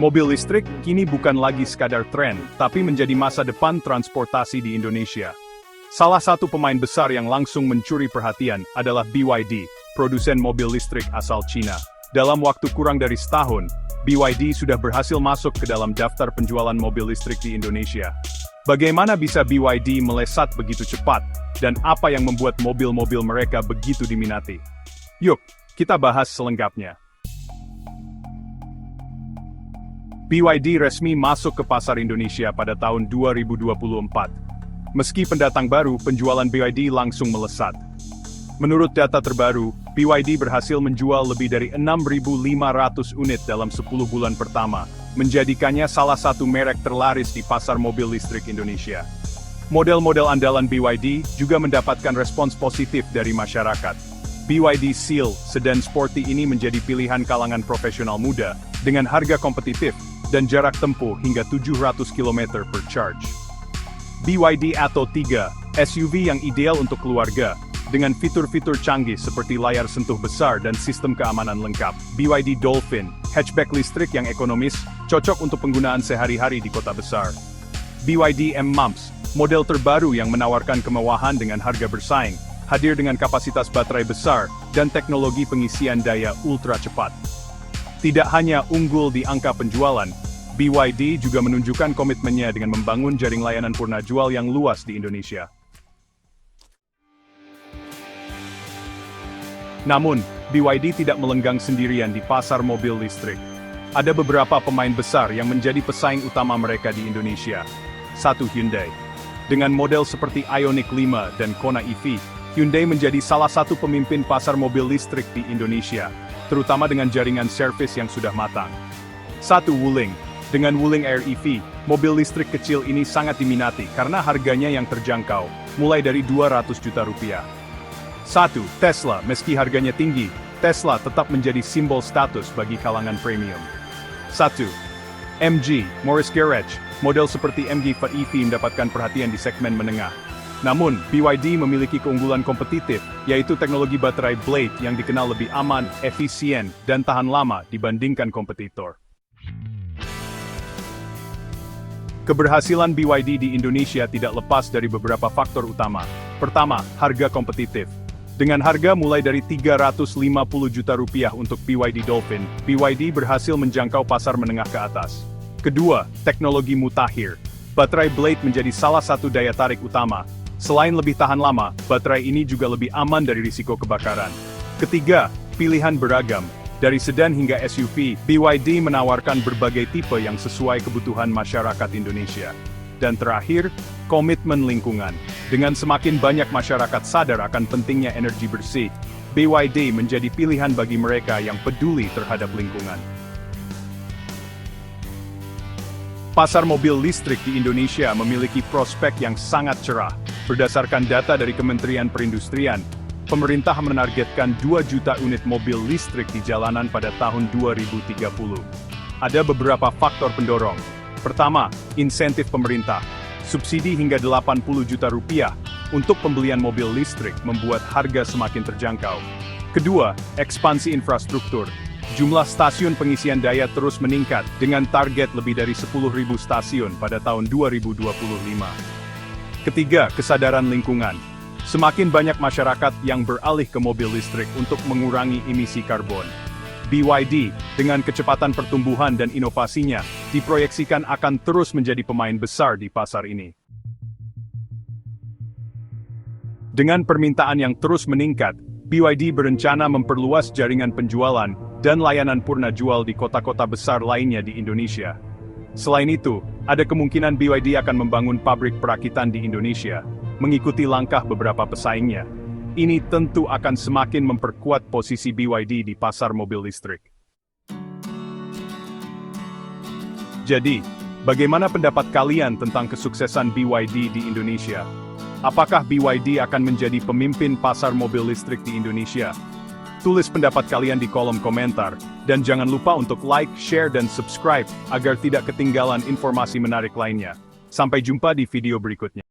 Mobil listrik kini bukan lagi sekadar tren, tapi menjadi masa depan transportasi di Indonesia. Salah satu pemain besar yang langsung mencuri perhatian adalah BYD, produsen mobil listrik asal Cina. Dalam waktu kurang dari setahun, BYD sudah berhasil masuk ke dalam daftar penjualan mobil listrik di Indonesia. Bagaimana bisa BYD melesat begitu cepat, dan apa yang membuat mobil-mobil mereka begitu diminati? Yuk, kita bahas selengkapnya. BYD resmi masuk ke pasar Indonesia pada tahun 2024. Meski pendatang baru, penjualan BYD langsung melesat. Menurut data terbaru, BYD berhasil menjual lebih dari 6.500 unit dalam 10 bulan pertama, menjadikannya salah satu merek terlaris di pasar mobil listrik Indonesia. Model-model andalan BYD juga mendapatkan respons positif dari masyarakat. BYD Seal sedan sporty ini menjadi pilihan kalangan profesional muda, dengan harga kompetitif, dan jarak tempuh hingga 700 km per charge. BYD Atto 3, SUV yang ideal untuk keluarga, dengan fitur-fitur canggih seperti layar sentuh besar dan sistem keamanan lengkap. BYD Dolphin, hatchback listrik yang ekonomis, cocok untuk penggunaan sehari-hari di kota besar. BYD M-MUMS, model terbaru yang menawarkan kemewahan dengan harga bersaing, hadir dengan kapasitas baterai besar, dan teknologi pengisian daya ultra cepat. Tidak hanya unggul di angka penjualan, BYD juga menunjukkan komitmennya dengan membangun jaring layanan purna jual yang luas di Indonesia. Namun, BYD tidak melenggang sendirian di pasar mobil listrik. Ada beberapa pemain besar yang menjadi pesaing utama mereka di Indonesia. 1. Hyundai. Dengan model seperti Ioniq 5 dan Kona EV, Hyundai menjadi salah satu pemimpin pasar mobil listrik di Indonesia, terutama dengan jaringan servis yang sudah matang. 1. Wuling. Dengan Wuling Air EV, mobil listrik kecil ini sangat diminati karena harganya yang terjangkau, mulai dari 200 juta rupiah. 1. Tesla. Meski harganya tinggi, Tesla tetap menjadi simbol status bagi kalangan premium. 1. MG, Morris Garage. Model seperti MG EV mendapatkan perhatian di segmen menengah. Namun, BYD memiliki keunggulan kompetitif, yaitu teknologi baterai Blade yang dikenal lebih aman, efisien, dan tahan lama dibandingkan kompetitor. Keberhasilan BYD di Indonesia tidak lepas dari beberapa faktor utama. Pertama, harga kompetitif. Dengan harga mulai dari 350 juta rupiah untuk BYD Dolphin, BYD berhasil menjangkau pasar menengah ke atas. Kedua, teknologi mutakhir. Baterai Blade menjadi salah satu daya tarik utama. Selain lebih tahan lama, baterai ini juga lebih aman dari risiko kebakaran. Ketiga, pilihan beragam. Dari sedan hingga SUV, BYD menawarkan berbagai tipe yang sesuai kebutuhan masyarakat Indonesia. Dan terakhir, komitmen lingkungan. Dengan semakin banyak masyarakat sadar akan pentingnya energi bersih, BYD menjadi pilihan bagi mereka yang peduli terhadap lingkungan. Pasar mobil listrik di Indonesia memiliki prospek yang sangat cerah. Berdasarkan data dari Kementerian Perindustrian, pemerintah menargetkan 2 juta unit mobil listrik di jalanan pada tahun 2030. Ada beberapa faktor pendorong. Pertama, insentif pemerintah. Subsidi hingga 80 juta rupiah untuk pembelian mobil listrik membuat harga semakin terjangkau. Kedua, ekspansi infrastruktur. Jumlah stasiun pengisian daya terus meningkat dengan target lebih dari 10.000 stasiun pada tahun 2025. Ketiga, kesadaran lingkungan. Semakin banyak masyarakat yang beralih ke mobil listrik untuk mengurangi emisi karbon. BYD, dengan kecepatan pertumbuhan dan inovasinya, diproyeksikan akan terus menjadi pemain besar di pasar ini. Dengan permintaan yang terus meningkat, BYD berencana memperluas jaringan penjualan dan layanan purna jual di kota-kota besar lainnya di Indonesia. Selain itu, ada kemungkinan BYD akan membangun pabrik perakitan di Indonesia, mengikuti langkah beberapa pesaingnya. Ini tentu akan semakin memperkuat posisi BYD di pasar mobil listrik. Jadi, bagaimana pendapat kalian tentang kesuksesan BYD di Indonesia? Apakah BYD akan menjadi pemimpin pasar mobil listrik di Indonesia? Tulis pendapat kalian di kolom komentar, dan jangan lupa untuk like, share, dan subscribe agar tidak ketinggalan informasi menarik lainnya. Sampai jumpa di video berikutnya.